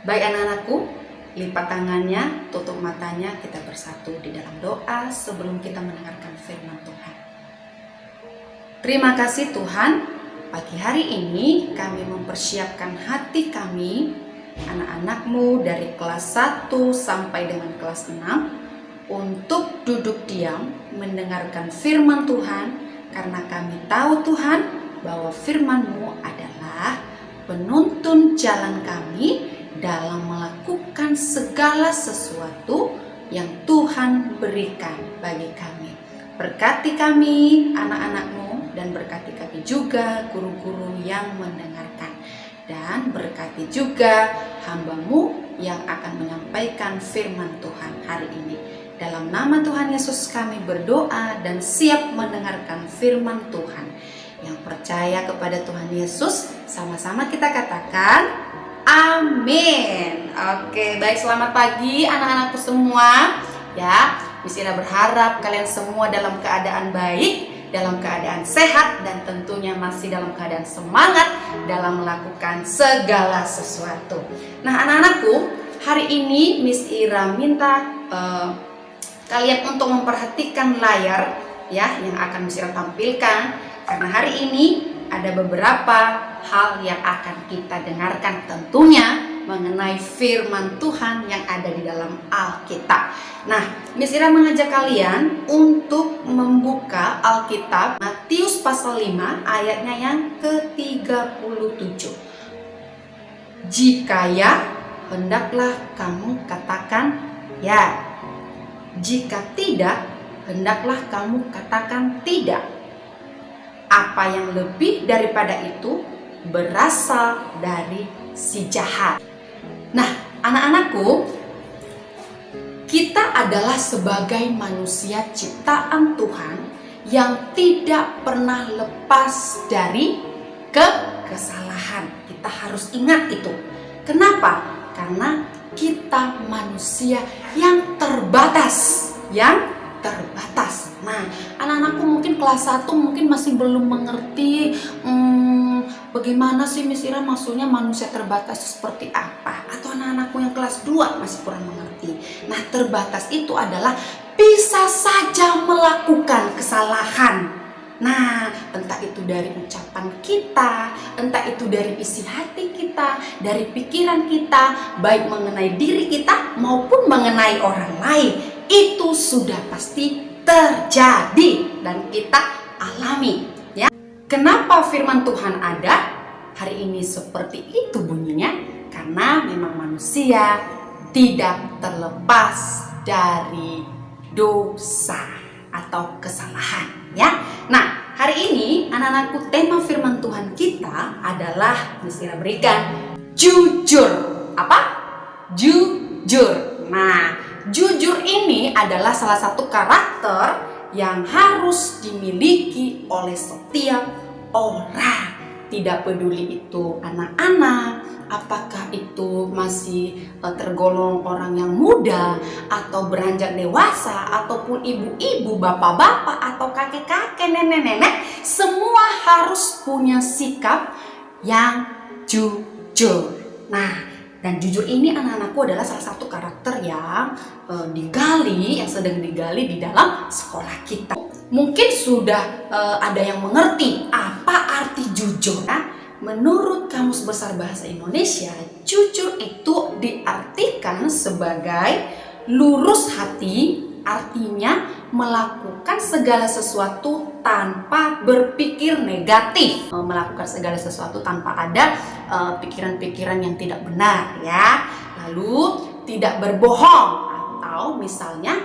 Baik anak-anakku, lipat tangannya, tutup matanya, kita bersatu di dalam doa sebelum kita mendengarkan firman Tuhan. Terima kasih Tuhan, pagi hari ini kami mempersiapkan hati kami, anak-anakmu dari kelas 1 sampai dengan kelas 6, untuk duduk diam mendengarkan firman Tuhan, karena kami tahu Tuhan bahwa firman-Mu adalah penuntun jalan kami dalam melakukan segala sesuatu yang Tuhan berikan bagi kami. Berkati kami anak-anak-Mu dan berkati kami juga guru-guru yang mendengarkan. Dan berkati juga hamba-Mu yang akan menyampaikan firman Tuhan hari ini. Dalam nama Tuhan Yesus kami berdoa dan siap mendengarkan firman Tuhan. Yang percaya kepada Tuhan Yesus, sama-sama kita katakan amin. Oke, baik, selamat pagi anak-anakku semua. Ya, Miss Ira berharap kalian semua dalam keadaan baik, dalam keadaan sehat, dan tentunya masih dalam keadaan semangat dalam melakukan segala sesuatu. Nah, anak-anakku, hari ini Miss Ira minta kalian untuk memperhatikan layar ya yang akan Miss Ira tampilkan, karena hari ini ada beberapa hal yang akan kita dengarkan, tentunya mengenai firman Tuhan yang ada di dalam Alkitab. Nah, Miss Ira mengajak kalian untuk membuka Alkitab Matius pasal 5 ayatnya yang ke-37. Jika ya, hendaklah kamu katakan ya. Jika tidak, hendaklah kamu katakan tidak. Apa yang lebih daripada itu berasal dari si jahat. Nah, anak-anakku, kita adalah sebagai manusia ciptaan Tuhan yang tidak pernah lepas dari kesalahan. Kita harus ingat itu. Kenapa? Karena kita manusia yang terbatas, Nah, anak-anakku mungkin kelas 1 mungkin masih belum mengerti bagaimana sih Miss Ira maksudnya manusia terbatas seperti apa. Atau anak-anakku yang kelas 2 masih kurang mengerti. Nah, terbatas itu adalah bisa saja melakukan kesalahan. Nah, entah itu dari ucapan kita, entah itu dari isi hati kita, dari pikiran kita, baik mengenai diri kita maupun mengenai orang lain. Itu sudah pasti terjadi dan kita alami ya. Kenapa firman Tuhan ada? Hari ini seperti itu bunyinya, karena memang manusia tidak terlepas dari dosa atau kesalahan ya. Nah, hari ini anak-anakku, tema firman Tuhan kita adalah Miss Ira berikan jujur. Apa? Jujur. Nah, jujur ini adalah salah satu karakter yang harus dimiliki oleh setiap orang. Tidak peduli itu anak-anak, apakah itu masih tergolong orang yang muda, atau beranjak dewasa, ataupun ibu-ibu, bapak-bapak, atau kakek-kakek, nenek-nenek, semua harus punya sikap yang jujur. Nah, dan jujur ini anak-anakku adalah salah satu karakter yang sedang digali di dalam sekolah kita. Mungkin sudah ada yang mengerti apa arti jujur. Nah, menurut Kamus Besar Bahasa Indonesia, jujur itu diartikan sebagai lurus hati, artinya melakukan segala sesuatu tanpa berpikir negatif, melakukan segala sesuatu tanpa ada pikiran-pikiran yang tidak benar ya. Lalu tidak berbohong, atau misalnya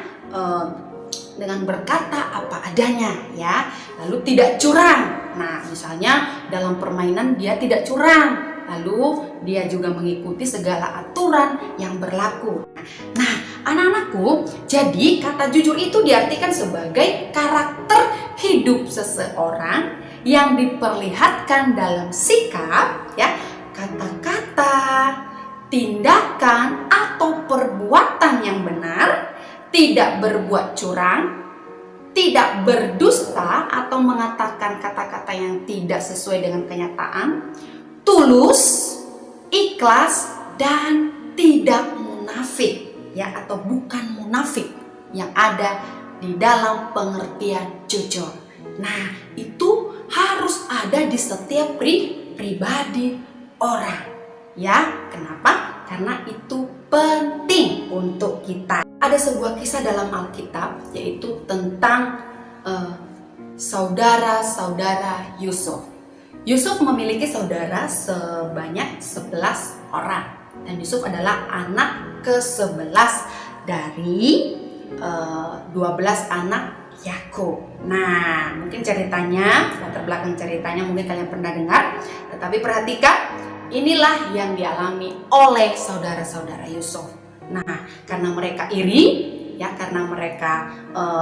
dengan berkata apa adanya ya. Lalu tidak curang. Nah, misalnya dalam permainan dia tidak curang. Lalu dia juga mengikuti segala aturan yang berlaku. Nah, anak-anakku, jadi kata jujur itu diartikan sebagai karakter hidup seseorang yang diperlihatkan dalam sikap ya, kata-kata, tindakan atau perbuatan yang benar, tidak berbuat curang, tidak berdusta atau mengatakan kata-kata yang tidak sesuai dengan kenyataan, tulus, ikhlas, dan tidak munafik, ya, atau bukan munafik yang ada di dalam pengertian jujur. Nah, itu harus ada di setiap pribadi orang, ya. Kenapa? Karena itu penting untuk kita. Ada sebuah kisah dalam Alkitab, yaitu tentang saudara-saudara Yusuf. Yusuf memiliki saudara sebanyak 11 orang, dan Yusuf adalah anak ke-11 dari 12 anak Yakub. Nah, mungkin ceritanya, latar belakang ceritanya mungkin kalian pernah dengar, tetapi perhatikan, inilah yang dialami oleh saudara-saudara Yusuf. Nah, karena mereka iri, ya, karena mereka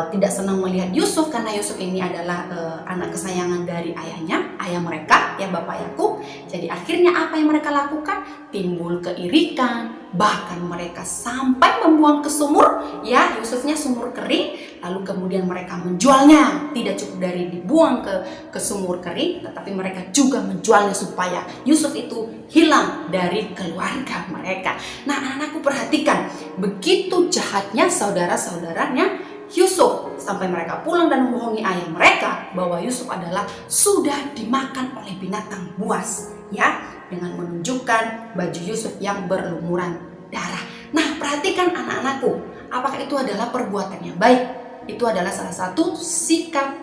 tidak senang melihat Yusuf, karena Yusuf ini adalah anak kesayangan dari ayahnya, ayah mereka, ya, Bapak Yakub. Jadi akhirnya apa yang mereka lakukan? Timbul keirikan, bahkan mereka sampai membuang ke sumur, ya, Yusufnya sumur kering, lalu kemudian mereka menjualnya. Tidak cukup dari dibuang ke sumur kering, tetapi mereka juga menjualnya supaya Yusuf itu hilang dari keluarga mereka. Nah, anak-anakku, perhatikan, begitu jahatnya saudara-saudaranya Yusuf, sampai mereka pulang dan membohongi ayah mereka bahwa Yusuf adalah sudah dimakan oleh binatang buas, ya, dengan menunjukkan baju Yusuf yang berlumuran darah. Nah, perhatikan anak-anakku, apakah itu adalah perbuatan yang baik? Itu adalah salah satu sikap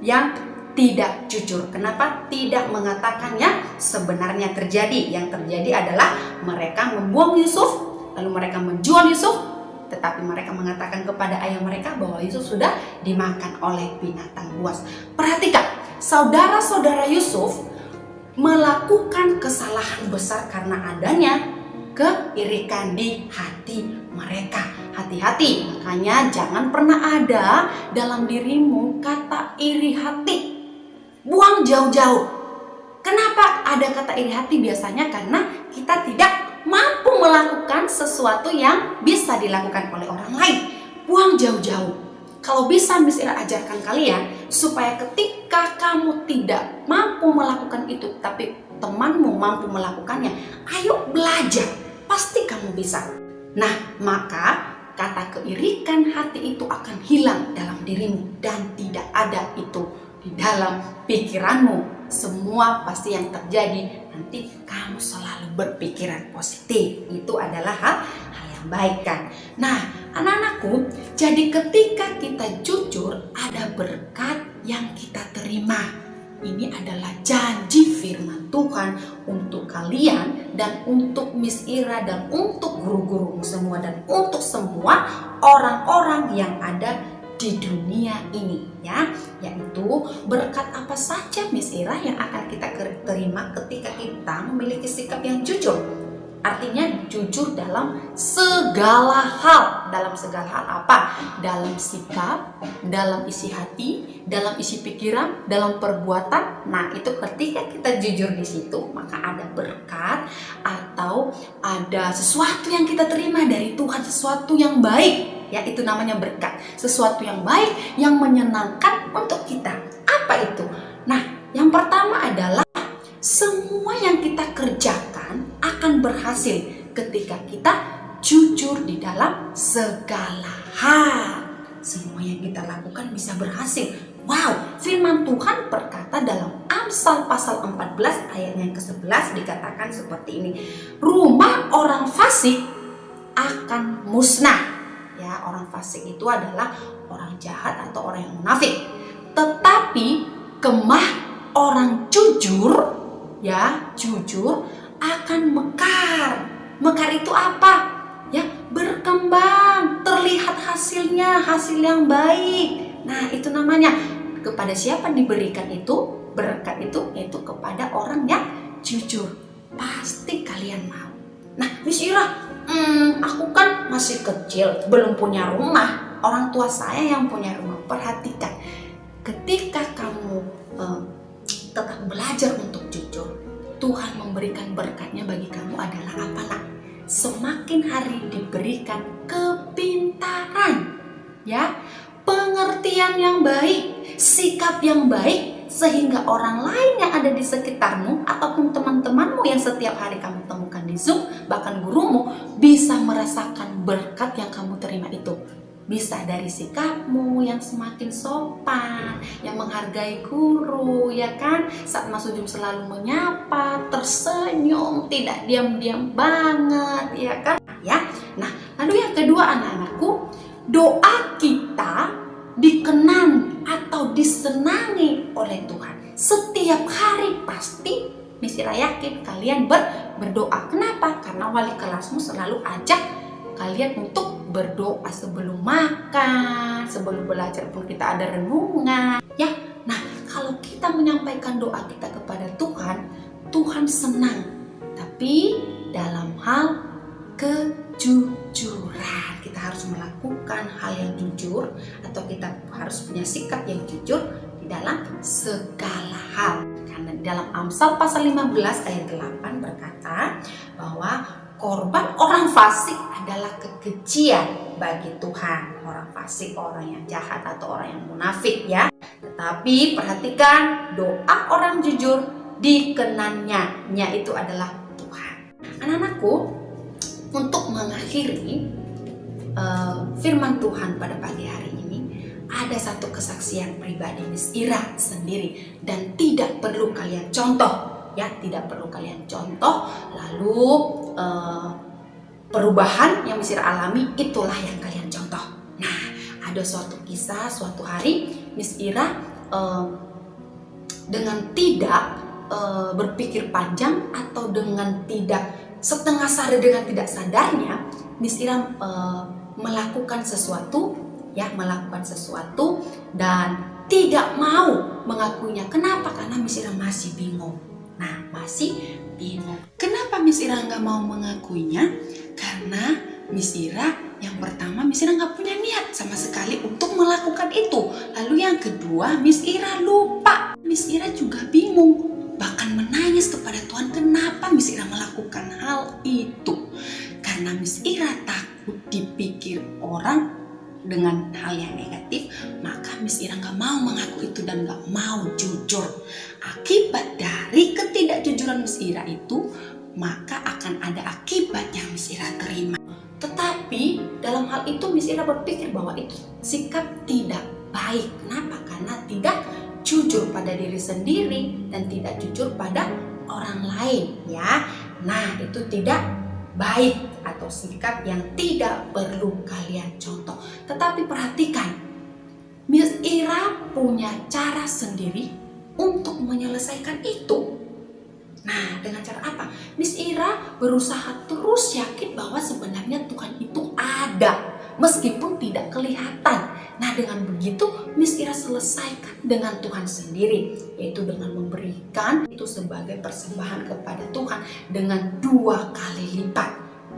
yang tidak jujur. Kenapa? Tidak mengatakannya sebenarnya terjadi. Yang terjadi adalah mereka membuang Yusuf, lalu mereka menjual Yusuf, tetapi mereka mengatakan kepada ayah mereka bahwa Yusuf sudah dimakan oleh binatang buas. Perhatikan, saudara-saudara Yusuf melakukan kesalahan besar karena adanya keirikan di hati mereka. Hati-hati, makanya jangan pernah ada dalam dirimu kata iri hati. Buang jauh-jauh. Kenapa ada kata iri hati? Biasanya karena kita tidak mampu melakukan sesuatu yang bisa dilakukan oleh orang lain. Buang jauh-jauh. Kalau bisa Miss Ira ajarkan kalian supaya ketika kamu tidak mampu melakukan itu, tapi temanmu mampu melakukannya, ayo belajar, pasti kamu bisa. Nah, maka kata keirikan hati itu akan hilang dalam dirimu dan tidak ada itu di dalam pikiranmu. Semua pasti yang terjadi nanti kamu selalu berpikiran positif. Itu adalah hal yang baik, kan? Nah, anak-anakku, jadi ketika kita jujur, ada berkat yang kita terima. Ini adalah janji firman Tuhan untuk kalian dan untuk Miss Ira dan untuk guru-gurumu semua dan untuk semua orang-orang yang ada di dunia ini, ya, yaitu berkat apa saja Miss Ira yang akan kita terima ketika kita memiliki sikap yang jujur. Artinya jujur dalam segala hal. Dalam segala hal apa? Dalam sikap, dalam isi hati, dalam isi pikiran, dalam perbuatan. Nah, itu ketika kita jujur di situ, maka ada berkat atau ada sesuatu yang kita terima dari Tuhan, sesuatu yang baik. Ya, itu namanya berkat. Sesuatu yang baik yang menyenangkan untuk kita. Apa itu? Nah, yang pertama adalah semua yang kita kerjakan akan berhasil ketika kita jujur di dalam segala hal. Semua yang kita lakukan bisa berhasil. Wow, firman Tuhan berkata dalam Amsal pasal 14 ayat yang ke-11 dikatakan seperti ini. Rumah orang fasik akan musnah. Ya, orang fasik itu adalah orang jahat atau orang yang munafik. Tetapi kemah orang jujur, ya, jujur akan mekar. Mekar itu apa? Ya, berkembang, terlihat hasilnya, hasil yang baik. Nah, itu namanya. Kepada siapa diberikan itu? Berkat itu yaitu kepada orang yang jujur. Pasti kalian mau. Nah, Miss Ira, aku kan masih kecil, belum punya rumah. Orang tua saya yang punya rumah. Perhatikan, ketika kamu tetap belajar untuk jujur, Tuhan memberikan berkatnya bagi kamu adalah apa, nak? Semakin hari diberikan kepintaran, ya, pengertian yang baik, sikap yang baik, sehingga orang lain yang ada di sekitarmu ataupun teman-temanmu yang setiap hari kamu temukan di bisu, bahkan gurumu bisa merasakan berkat yang kamu terima itu. Bisa dari sikapmu yang semakin sopan, yang menghargai guru, ya kan? Saat masuk Zoom selalu menyapa, tersenyum, tidak diam-diam banget, ya kan? Ya. Nah, lalu yang kedua anak-anakku, doa kita dikenang atau disenangi oleh Tuhan. Setiap hari pasti Miss Ira yakin kalian berdoa. Kenapa? Karena wali kelasmu selalu ajak kalian untuk berdoa sebelum makan, sebelum belajar pun kita ada renungan, ya. Nah, kalau kita menyampaikan doa kita kepada Tuhan, Tuhan senang. Tapi dalam hal kejujuran, kita harus melakukan hal yang jujur, atau kita harus punya sikap yang jujur di dalam segala hal. Karena di dalam Amsal pasal 15 ayat 8 berkata bahwa korban orang fasik adalah kekejian bagi Tuhan. Orang fasik, orang yang jahat atau orang yang munafik, ya. Tetapi perhatikan, doa orang jujur dikenannya, itu adalah Tuhan. Anak-anakku, untuk mengakhiri firman Tuhan pada pagi hari ini, ada satu kesaksian pribadi Miss Ira sendiri, dan tidak perlu kalian contoh, ya, tidak perlu kalian contoh. Lalu perubahan yang Miss Ira alami, itulah yang kalian contoh. Nah, ada suatu kisah, suatu hari Miss Ira dengan tidak berpikir panjang, atau dengan tidak setengah sadar, dengan tidak sadarnya Miss Ira melakukan sesuatu, ya, melakukan sesuatu dan tidak mau mengakuinya. Kenapa? Karena Miss Ira masih bingung. Nah, masih bingung. Kenapa Miss Ira nggak mau mengakuinya? Karena Miss Ira, yang pertama, Miss Ira nggak punya niat sama sekali untuk melakukan itu. Lalu yang kedua, Miss Ira lupa. Miss Ira juga bingung, bahkan menangis kepada Tuhan kenapa Miss Ira melakukan hal itu. Karena Miss Ira takut dipikir orang dengan hal yang negatif, maka Miss Ira nggak mau mengaku itu dan nggak mau jujur. Akibat dari ketidakjujuran Miss Ira itu, maka akan ada akibat yang Miss Ira terima. Tetapi dalam hal itu Miss Ira berpikir bahwa itu sikap tidak baik. Kenapa? Karena tidak jujur pada diri sendiri dan tidak jujur pada orang lain, ya. Nah, itu tidak baik atau sikap yang tidak perlu kalian contoh. Tetapi perhatikan, Miss Ira punya cara sendiri untuk menyelesaikan itu. Nah, dengan cara apa? Miss Ira berusaha terus yakin bahwa sebenarnya Tuhan itu ada, meskipun tidak kelihatan. Nah, dengan begitu Miss Ira selesaikan dengan Tuhan sendiri, yaitu dengan memberikan itu sebagai persembahan kepada Tuhan dengan 2 kali lipat.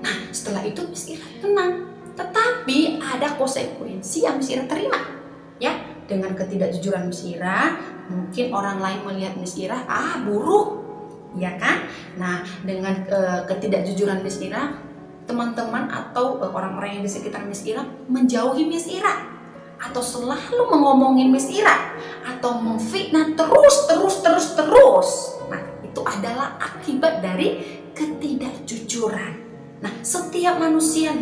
Nah, setelah itu Miss Ira tenang. Tetapi ada konsekuensi yang Miss Ira terima, ya. Dengan ketidakjujuran Miss Ira, mungkin orang lain melihat Miss Ira, buruk, ya kan? Nah, dengan ketidakjujuran Miss Ira, teman-teman atau orang-orang yang di sekitar Miss Ira menjauhi Miss Ira, atau selalu mengomongin Miss Ira, atau memfitnah terus. Nah, itu adalah akibat dari ketidakjujuran. Nah, setiap manusia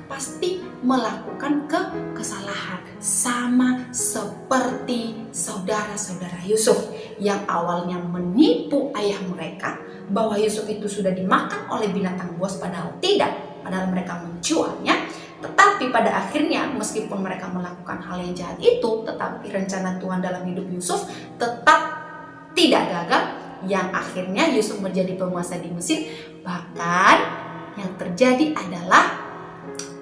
pasti melakukan kesalahan, sama seperti saudara-saudara Yusuf yang awalnya menipu ayah mereka bahwa Yusuf itu sudah dimakan oleh binatang buas, padahal tidak, padahal mereka menjualnya. Tetapi pada akhirnya meskipun mereka melakukan hal yang jahat itu, tetapi rencana Tuhan dalam hidup Yusuf tetap tidak gagal, yang akhirnya Yusuf menjadi penguasa di Mesir. Bahkan yang terjadi adalah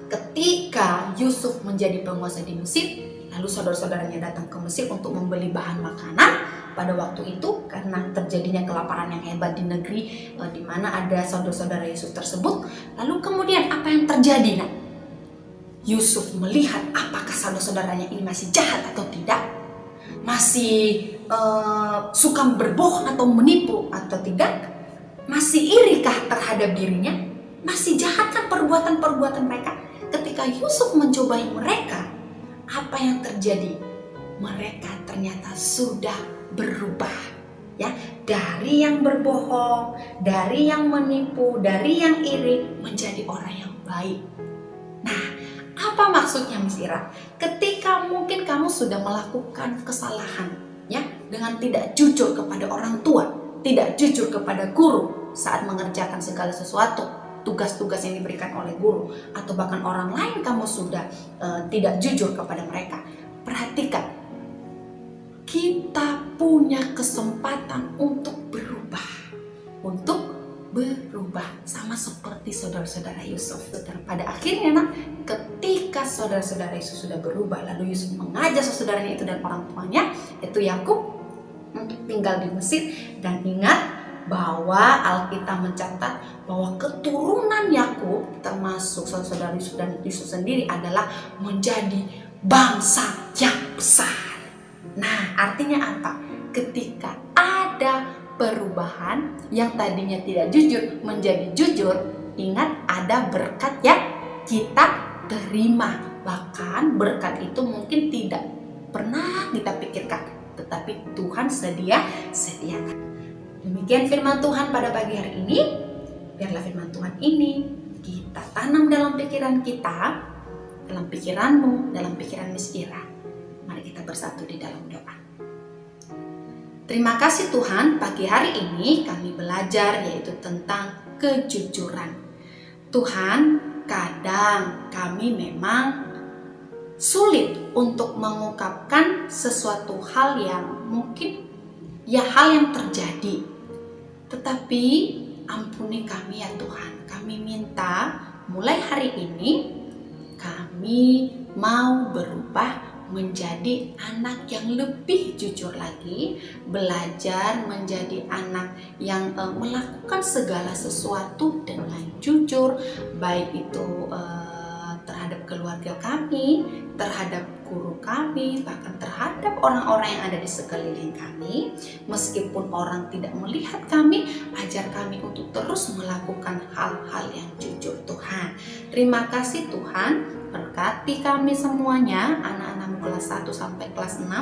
ketika Yusuf menjadi penguasa di Mesir, lalu saudara-saudaranya datang ke Mesir untuk membeli bahan makanan. Pada waktu itu karena terjadinya kelaparan yang hebat di negeri di mana ada saudara-saudara Yusuf tersebut. Lalu kemudian apa yang terjadi? Yusuf melihat apakah saudara-saudaranya ini masih jahat atau tidak, masih suka berbohong atau menipu atau tidak, masih irikah terhadap dirinya, masih jahatkah perbuatan-perbuatan mereka. Ketika Yusuf mencobai mereka, apa yang terjadi? Mereka ternyata sudah berubah. Ya, dari yang berbohong, dari yang menipu, dari yang iri menjadi orang yang baik. Nah, apa maksudnya Miss Ira? Ketika mungkin kamu sudah melakukan kesalahan, ya, dengan tidak jujur kepada orang tua, tidak jujur kepada guru saat mengerjakan segala sesuatu, tugas-tugas yang diberikan oleh guru, atau bahkan orang lain kamu sudah tidak jujur kepada mereka. Perhatikan, kita punya kesempatan untuk berubah. Sama seperti saudara-saudara Yusuf. Pada akhirnya ketika saudara-saudara Yusuf sudah berubah, lalu Yusuf mengajak saudaranya itu dan orang tuanya, itu Yakub, untuk tinggal di Mesir. Dan ingat bahwa Alkitab mencatat bahwa keturunan Yakub, termasuk saudara Yusuf dan Yusuf sendiri, adalah menjadi bangsa yang besar. Nah, artinya apa? Ketika ada perubahan yang tadinya tidak jujur menjadi jujur, ingat ada berkat yang kita terima. Bahkan berkat itu mungkin tidak pernah kita pikirkan, tetapi Tuhan sediakan. Demikian firman Tuhan pada pagi hari ini. Biarlah firman Tuhan ini kita tanam dalam pikiran kita, dalam pikiranmu, dalam pikiran Miss Ira. Mari kita bersatu di dalam doa. Terima kasih Tuhan, pagi hari ini kami belajar yaitu tentang kejujuran. Tuhan, kadang kami memang sulit untuk mengungkapkan sesuatu hal yang mungkin hal yang terjadi. Tetapi ampuni kami ya Tuhan. Kami minta mulai hari ini kami mau berubah menjadi anak yang lebih jujur lagi, belajar menjadi anak yang melakukan segala sesuatu dengan jujur, baik itu terhadap keluarga kami, terhadap guru kami, bahkan terhadap orang-orang yang ada di sekeliling kami. Meskipun orang tidak melihat kami, ajar kami untuk terus melakukan hal-hal yang jujur Tuhan. Terima kasih Tuhan, berkati kami semuanya, anak-anakmu kelas 1 sampai kelas 6,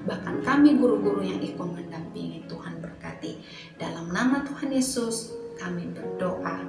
bahkan kami guru-guru yang ikut mendampingi. Tuhan berkati. Dalam nama Tuhan Yesus kami berdoa.